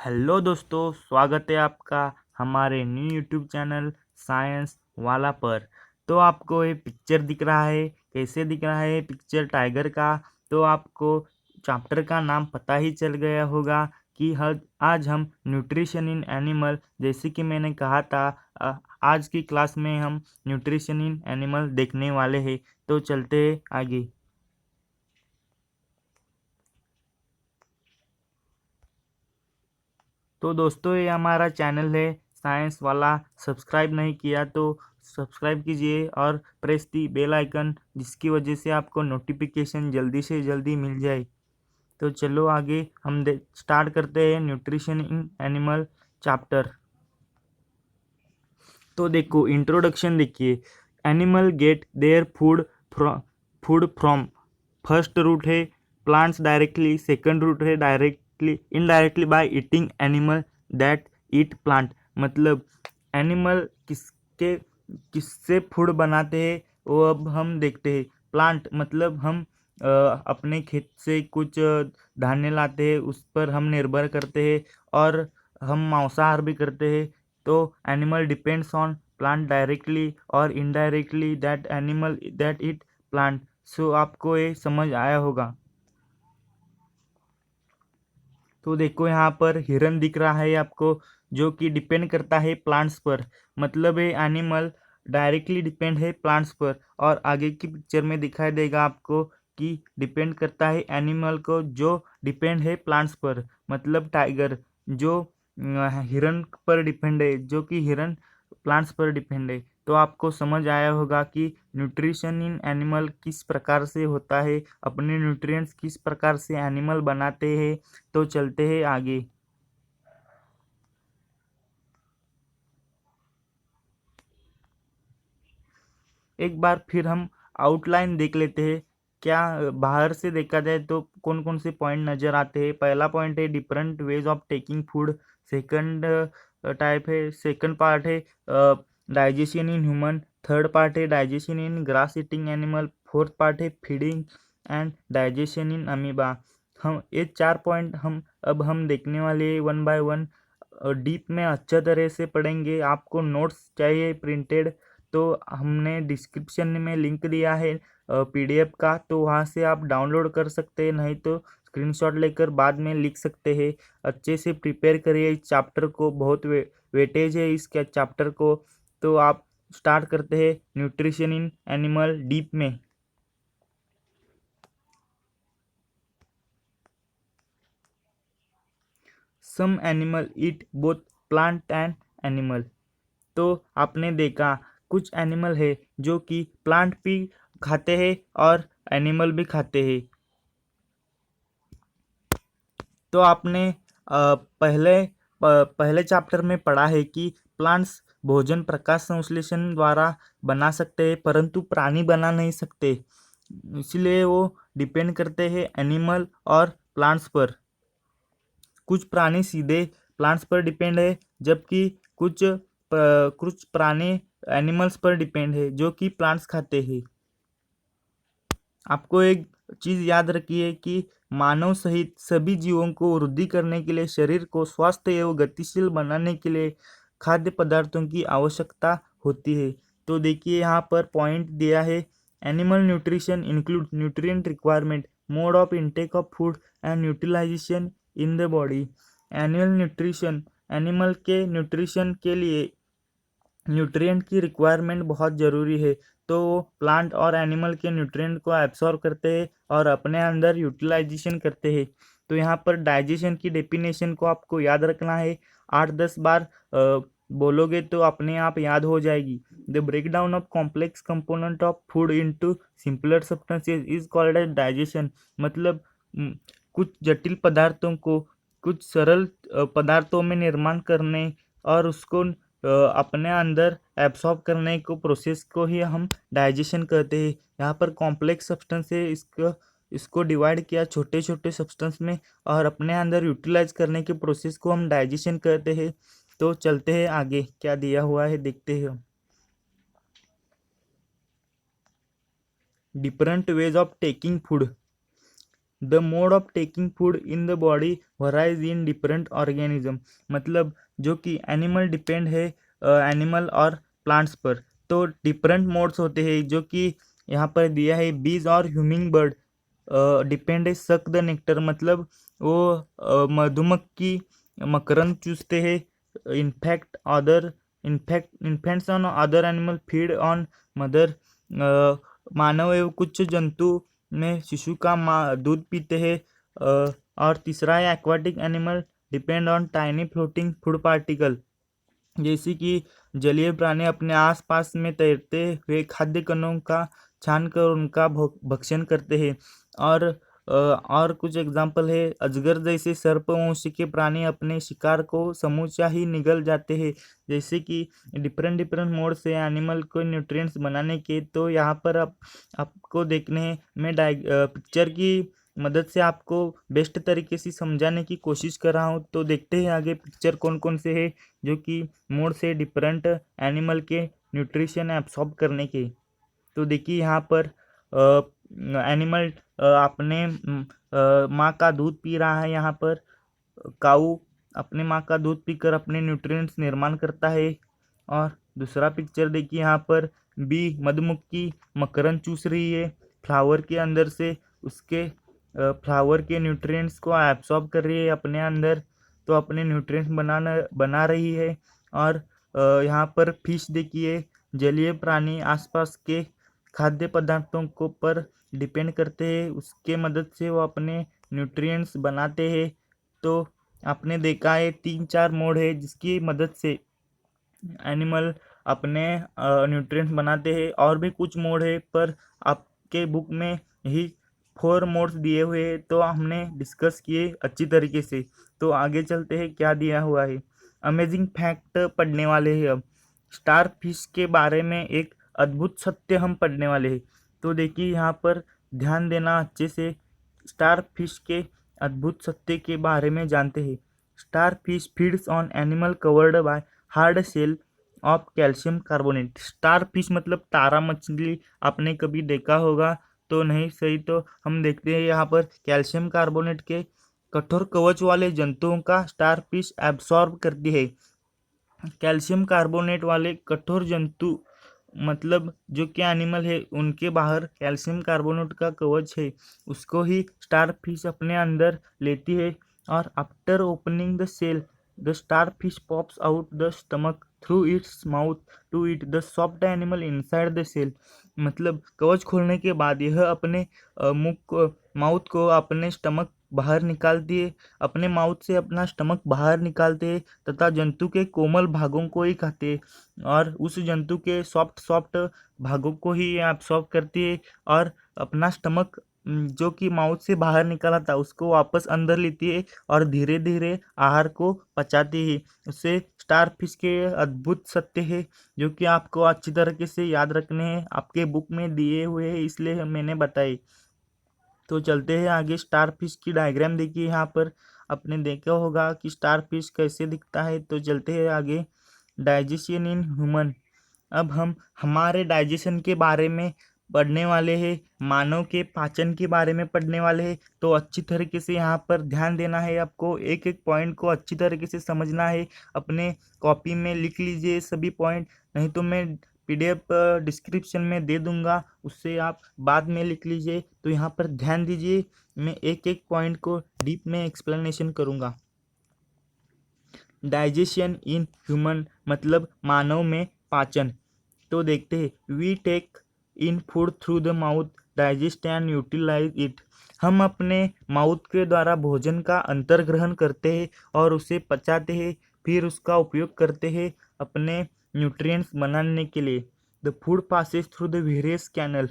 Hello दोस्तों, स्वागत है आपका हमारे न्यू यूट्यूब चैनल साइंस वाला पर। तो आपको ये पिक्चर दिख रहा है, कैसे दिख रहा है पिक्चर टाइगर का। तो आपको चैप्टर का नाम पता ही चल गया होगा कि आज हम न्यूट्रिशन इन एनिमल, जैसे कि मैंने कहा था, आज की क्लास में हम न्यूट्रिशन इन एनिमल देखने वाले हैं। तो चलते हैं आगे। तो दोस्तों, ये हमारा चैनल है साइंस वाला। सब्सक्राइब नहीं किया तो सब्सक्राइब कीजिए और प्रेस दी बेल आइकन, जिसकी वजह से आपको नोटिफिकेशन जल्दी से जल्दी मिल जाए। तो चलो आगे हम स्टार्ट करते हैं न्यूट्रिशन इन एनिमल चैप्टर। तो देखो, इंट्रोडक्शन देखिए। Animal get their food from. First root है प्लांट्स डायरेक्टली, सेकंड रूट है directly indirectly by eating animal that eat plant. मतलब एनिमल किससे फूड बनाते हैं वो अब हम देखते हैं। प्लांट मतलब हम अपने खेत से कुछ धान्य लाते हैं, उस पर हम निर्भर करते हैं, और हम मांसाहार भी करते हैं। तो animal depends on plant directly और indirectly that animal that it plant. So आपको ये समझ आया होगा। तो देखो, यहाँ पर हिरन दिख रहा है आपको, जो कि डिपेंड करता है प्लांट्स पर। मतलब ये एनिमल डायरेक्टली डिपेंड है प्लांट्स पर, और आगे की पिक्चर में दिखाई देगा आपको कि डिपेंड करता है एनिमल को जो डिपेंड है प्लांट्स पर। मतलब टाइगर जो हिरन पर डिपेंड है, जो कि हिरन प्लांट्स पर डिपेंड है। तो आपको समझ आया होगा कि न्यूट्रिशन इन एनिमल किस प्रकार से होता है, अपने न्यूट्रिएंट्स किस प्रकार से एनिमल बनाते हैं। तो चलते हैं आगे। एक बार फिर हम आउटलाइन देख लेते हैं। क्या बाहर से देखा जाए तो कौन कौन से पॉइंट नज़र आते हैं। पहला पॉइंट है different ways of taking food. Second type है, सेकंड पार्ट है digestion in human. Third part है digestion in grass eating animal. Fourth part है feeding and digestion in amoeba. हम ये चार पॉइंट हम देखने वाले हैं वन बाय वन। डीप में अच्छा तरह से पढ़ेंगे। आपको नोट्स चाहिए प्रिंटेड, तो हमने डिस्क्रिप्शन में लिंक दिया है पीडीएफ का, तो वहाँ से आप डाउनलोड कर सकते हैं, नहीं तो स्क्रीनशॉट लेकर बाद में लिख सकते हैं। अच्छे से प्रिपेयर करिए इस चैप्टर को, बहुत वेटेज है इस चैप्टर को। तो आप स्टार्ट करते हैं न्यूट्रिशन इन एनिमल डीप में। Some animal eat both plant and animal. तो आपने देखा कुछ एनिमल है जो कि प्लांट भी खाते हैं और एनिमल भी खाते हैं। तो आपने पहले चैप्टर में पढ़ा है कि प्लांट्स भोजन प्रकाश संश्लेषण द्वारा बना सकते हैं, परंतु प्राणी बना नहीं सकते। इसलिए वो डिपेंड करते हैं एनिमल और प्लांट्स पर। कुछ प्राणी सीधे प्लांट्स पर डिपेंड है, जबकि कुछ प्राणी एनिमल्स पर डिपेंड है जो कि प्लांट्स खाते हैं। आपको एक चीज याद रखिए कि मानव सहित सभी जीवों को वृद्धि करने के लिए, शरीर को स्वस्थ एवं गतिशील बनाने के लिए खाद्य पदार्थों की आवश्यकता होती है। तो देखिए, यहाँ पर पॉइंट दिया है। Animal nutrition include nutrient requirement, mode of intake of food and utilization in the body. Annual nutrition, animal के न्यूट्रिशन के लिए न्यूट्रिएंट की रिक्वायरमेंट बहुत ज़रूरी है। तो वो प्लांट और एनिमल के न्यूट्रिएंट को एब्सॉर्ब करते हैं और अपने अंदर यूटिलाइजेशन करते हैं। तो यहाँ पर डाइजेशन की डेफिनेशन को आपको याद रखना है। 8-10 बार बोलोगे तो अपने आप याद हो जाएगी। The breakdown of complex component of food into simpler substances is called as digestion. मतलब कुछ जटिल पदार्थों को कुछ सरल पदार्थों में निर्माण करने और उसको अपने अंदर एब्सॉर्ब करने को प्रोसेस को ही हम डाइजेशन कहते हैं। यहाँ पर कॉम्प्लेक्स सब्सटेंस है, इसको डिवाइड किया छोटे छोटे सब्सटेंस में, और अपने अंदर यूटिलाइज करने के प्रोसेस को हम डाइजेशन कहते हैं। तो चलते हैं आगे, क्या दिया हुआ है देखते हैं। Different ways of taking food. The mode of taking food in the body varies in different organism, मतलब जो कि एनिमल डिपेंड है एनिमल और प्लांट्स पर। तो डिफरेंट मोड्स होते हैं जो कि यहाँ पर दिया है। बीज और ह्यूमिंग बर्ड डिपेंड है सक द नेक्टर, मतलब वो मधुमक्खी मकरंद चूसते हैं। Insects on other animal feed on mother, मानव एवं कुछ जंतु में शिशु का दूध पीते हैं। और तीसरा है aquatic animal depend on tiny floating food particle, जैसे कि जलीय प्राणी अपने आसपास में तैरते हुए खाद्य कणों का छानकर उनका भक्षण करते हैं। और कुछ एग्जाम्पल है, अजगर जैसे सर्पवंशी के प्राणी अपने शिकार को समूचा ही निगल जाते हैं। जैसे कि डिफरेंट डिफरेंट मोड से एनिमल को न्यूट्रिएंट्स बनाने के, तो यहाँ पर आपको देखने में पिक्चर की मदद से आपको बेस्ट तरीके से समझाने की कोशिश कर रहा हूँ। तो देखते हैं आगे पिक्चर कौन कौन से है जो कि मोड से डिफरेंट एनिमल के न्यूट्रिशन एब्सॉर्ब करने के। तो देखिए यहाँ पर एनिमल अपने माँ का दूध पी रहा है। यहाँ पर काऊ अपने माँ का दूध पीकर अपने न्यूट्रिएंट्स निर्माण करता है। और दूसरा पिक्चर देखिए यहाँ पर बी मधुमक्खी मकरंद चूस रही है फ्लावर के अंदर से, उसके फ्लावर के न्यूट्रिएंट्स को एब्सॉर्ब कर रही है अपने अंदर, तो अपने न्यूट्रिएंट्स बना रही है। और यहाँ पर फिश देखिए, जलीय प्राणी आसपास के खाद्य पदार्थों को पर डिपेंड करते हैं, उसके मदद से वो अपने न्यूट्रिएंट्स बनाते हैं। तो आपने देखा है 3-4 मोड है जिसकी मदद से एनिमल अपने न्यूट्रिएंट्स बनाते हैं। और भी कुछ मोड है पर आपके बुक में ही 4 मोड्स दिए हुए हैं, तो हमने डिस्कस किए अच्छी तरीके से। तो आगे चलते हैं क्या दिया हुआ है। अमेजिंग फैक्ट पढ़ने वाले हैं अब। स्टार फिश के बारे में एक अद्भुत सत्य हम पढ़ने वाले हैं। तो देखिए यहाँ पर ध्यान देना अच्छे से। स्टार फिश के अद्भुत सत्य के बारे में जानते हैं। Starfish feeds on animal covered by hard shell of calcium carbonate. Starfish मतलब तारा मछली, आपने कभी देखा होगा तो नहीं सही, तो हम देखते हैं यहाँ पर कैल्शियम कार्बोनेट के कठोर कवच वाले जंतुओं का स्टार फिश एब्सॉर्ब करती है। कैल्शियम कार्बोनेट वाले कठोर जंतु मतलब जो कि एनिमल है उनके बाहर कैल्शियम कार्बोनेट का कवच है, उसको ही स्टार फिश अपने अंदर लेती है। और after opening the shell the starfish pops out the stomach through its mouth to eat the soft animal inside the shell, मतलब कवच खोलने के बाद यह अपने मुख को माउथ को अपने स्टमक बाहर निकालती है, अपने माउथ से अपना स्टमक बाहर निकालते हैं तथा जंतु के कोमल भागों को ही खाते हैं और उस जंतु के सॉफ्ट सॉफ्ट भागों को ही एब्सॉर्ब करती है और अपना स्टमक जो कि माउथ से बाहर निकाला था उसको वापस अंदर लेती है और धीरे धीरे आहार को पचाती है। उससे स्टार फिश के अद्भुत सत्य है जो कि आपको अच्छी तरीके से याद रखने हैं, आपके बुक में दिए हुए हैं इसलिए मैंने बताई। तो चलते हैं आगे। स्टार फिश की डायग्राम देखिए, यहाँ पर आपने देखा होगा कि स्टार फिश कैसे दिखता है। तो चलते हैं आगे। Digestion in human. अब हम हमारे डाइजेशन के बारे में पढ़ने वाले हैं, मानव के पाचन के बारे में पढ़ने वाले हैं। तो अच्छी तरीके से यहाँ पर ध्यान देना है, आपको एक एक पॉइंट को अच्छी तरीके से समझना है। अपने कॉपी में लिख लीजिए सभी पॉइंट, नहीं तो मैं पीडीएफ डिस्क्रिप्शन में दे दूंगा, उससे आप बाद में लिख लीजिए। तो यहाँ पर ध्यान दीजिए, मैं एक एक पॉइंट को डीप में एक्सप्लेनेशन करूँगा। डाइजेशन इन ह्यूमन मतलब मानव में पाचन। तो देखते हैं। We take in food through the mouth, digest and utilize it. हम अपने माउथ के द्वारा भोजन का अंतर्ग्रहण करते हैं और उसे पचाते हैं, फिर उसका उपयोग करते हैं अपने न्यूट्रिएंट्स बनाने के लिए। The food passes through the various canal,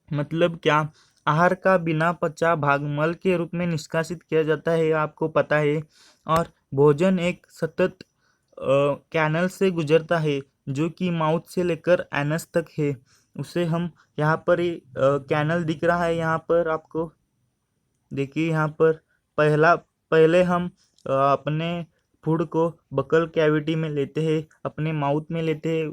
मतलब क्या, आहार का बिना पचा भाग मल के रूप में निष्कासित किया जाता है, आपको पता है। और भोजन एक सतत कैनल से गुजरता है जो कि माउथ से लेकर एनस तक है। उसे हम यहाँ पर ही कैनल दिख रहा है, यहाँ पर आपको देखिए। यहाँ पर पहले हम अपने फूड को बकल कैविटी में लेते हैं, अपने माउथ में लेते हैं।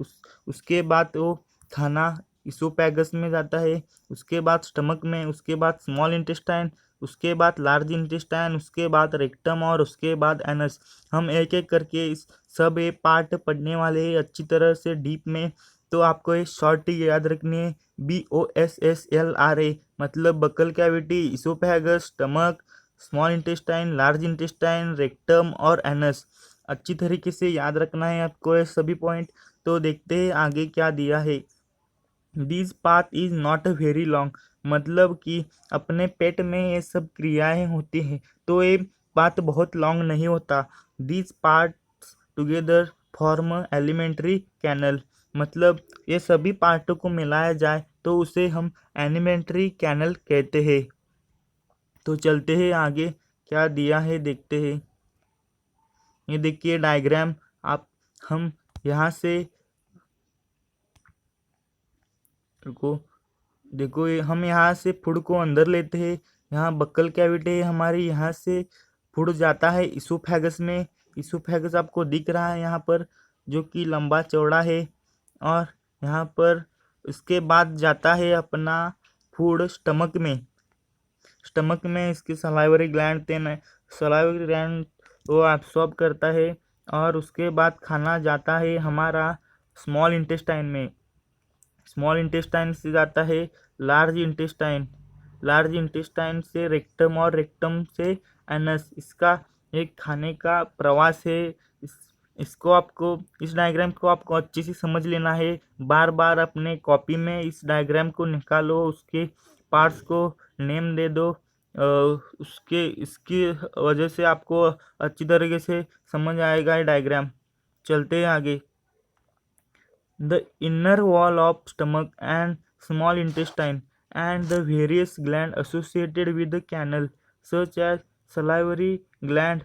उसके बाद वो खाना इसोफेगस में जाता है, उसके बाद स्टमक में, उसके बाद स्मॉल इंटेस्टाइन, उसके बाद लार्ज इंटेस्टाइन, उसके बाद रेक्टम और उसके बाद एनस। हम एक एक करके इस सब ये पार्ट पढ़ने वाले हैं अच्छी तरह से डीप में। तो आपको ये शॉर्ट याद रखनी है, BOSSLRA, मतलब buccal cavity, oesophagus, stomach, small intestine, large intestine, rectum और एनस। अच्छी तरीके से याद रखना है आपको ये सभी पॉइंट। तो देखते हैं आगे क्या दिया है। This path is not very long, मतलब कि अपने पेट में ये सब क्रियाएं होती हैं तो ये पाथ बहुत लॉन्ग नहीं होता। This parts together form alimentary canal, मतलब ये सभी पार्टों को मिलाया जाए तो उसे हम एलिमेंट्री कैनल कहते हैं। तो चलते हैं आगे क्या दिया है देखते हैं। ये देखिए डायग्राम, आप हम यहाँ से रुको, देखो ये हम यहाँ से फूड को अंदर लेते हैं। यहाँ बक्कल कैविटी है हमारी, यहाँ से फूड जाता है इसोफेगस में। इसोफेगस आपको दिख रहा है यहाँ पर, जो कि लंबा चौड़ा है। और यहाँ पर उसके बाद जाता है अपना फूड स्टमक में। स्टमक में इसकी सलाइवरी ग्लैंड सलाइवरी ग्लैंड वो एब्सॉर्ब करता है। और उसके बाद खाना जाता है हमारा स्मॉल इंटेस्टाइन में। स्मॉल इंटेस्टाइन से जाता है लार्ज इंटेस्टाइन, लार्ज इंटेस्टाइन से रेक्टम और रेक्टम से एनस। इसका एक खाने का प्रवास है। इसको आपको, इस डायग्राम को आपको अच्छे से समझ लेना है। बार बार अपने कॉपी में इस डायग्राम को निकालो, उसके पार्ट्स को नेम दे दो। उसके इसकी वजह से आपको अच्छी तरीके से समझ आएगा ये डायग्राम। चलते हैं आगे। The inner wall of stomach and small intestine and the various glands associated with the canal, such as salivary gland,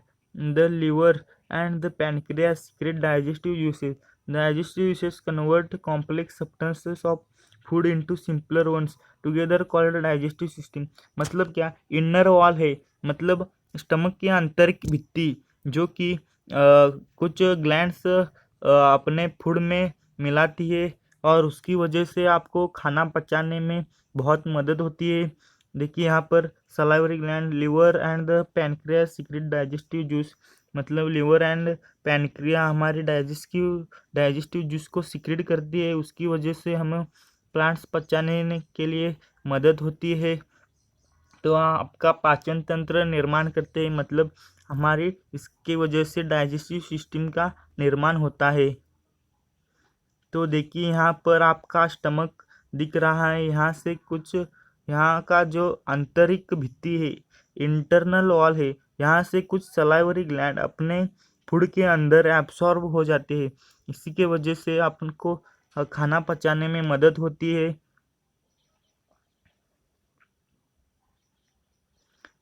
the liver, and the pancreas, secrete digestive juices. Digestive juices convert complex substances of food into simpler ones, together called digestive system। मतलब क्या, inner wall है मतलब stomach की आंतरिक भित्ति, जो कि कुछ ग्लैंड्स अपने फूड में मिलाती है और उसकी वजह से आपको खाना पचाने में बहुत मदद होती है। देखिए यहाँ पर salivary gland, liver and the pancreas secret digestive juice, मतलब लिवर एंड पैनक्रिया हमारी डाइजेस्टिव जूस को सीक्रेट करती है। उसकी वजह से हमें प्लांट्स पचाने के लिए मदद होती है। तो आपका पाचन तंत्र निर्माण करते हैं, मतलब हमारी इसकी वजह से डाइजेस्टिव सिस्टम का निर्माण होता है। तो देखिए यहाँ पर आपका स्टमक दिख रहा है। यहाँ से कुछ, यहाँ का जो आंतरिक भित्ति है, इंटरनल वॉल है, यहाँ से कुछ सलाइवरी ग्लैंड अपने फूड के अंदर एब्सॉर्ब हो जाते हैं। इसी के वजह से आपको खाना पचाने में मदद होती है।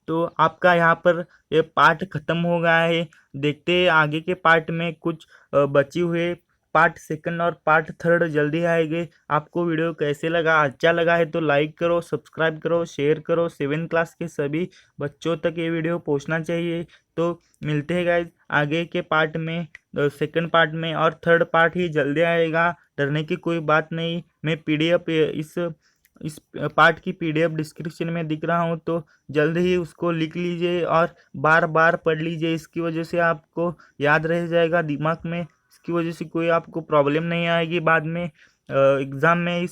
तो आपका यहाँ पर ये पार्ट खत्म हो गया है। देखते हैं आगे के पार्ट में कुछ बचे हुए पार्ट सेकंड और पार्ट थर्ड जल्दी आएंगे। आपको वीडियो कैसे लगा, अच्छा लगा है तो लाइक करो, सब्सक्राइब करो, शेयर करो। 7th क्लास के सभी बच्चों तक ये वीडियो पहुंचना चाहिए। तो मिलते हैं गाइज आगे के पार्ट में, सेकंड पार्ट में, और थर्ड पार्ट ही जल्दी आएगा। डरने की कोई बात नहीं। मैं PDF इस पार्ट की PDF डिस्क्रिप्शन में दिख रहा हूँ, तो जल्द ही उसको लिख लीजिए और बार बार पढ़ लीजिए। इसकी वजह से आपको याद रह जाएगा दिमाग में। इसकी वजह से कोई आपको प्रॉब्लम नहीं आएगी बाद में एग्ज़ाम में। इस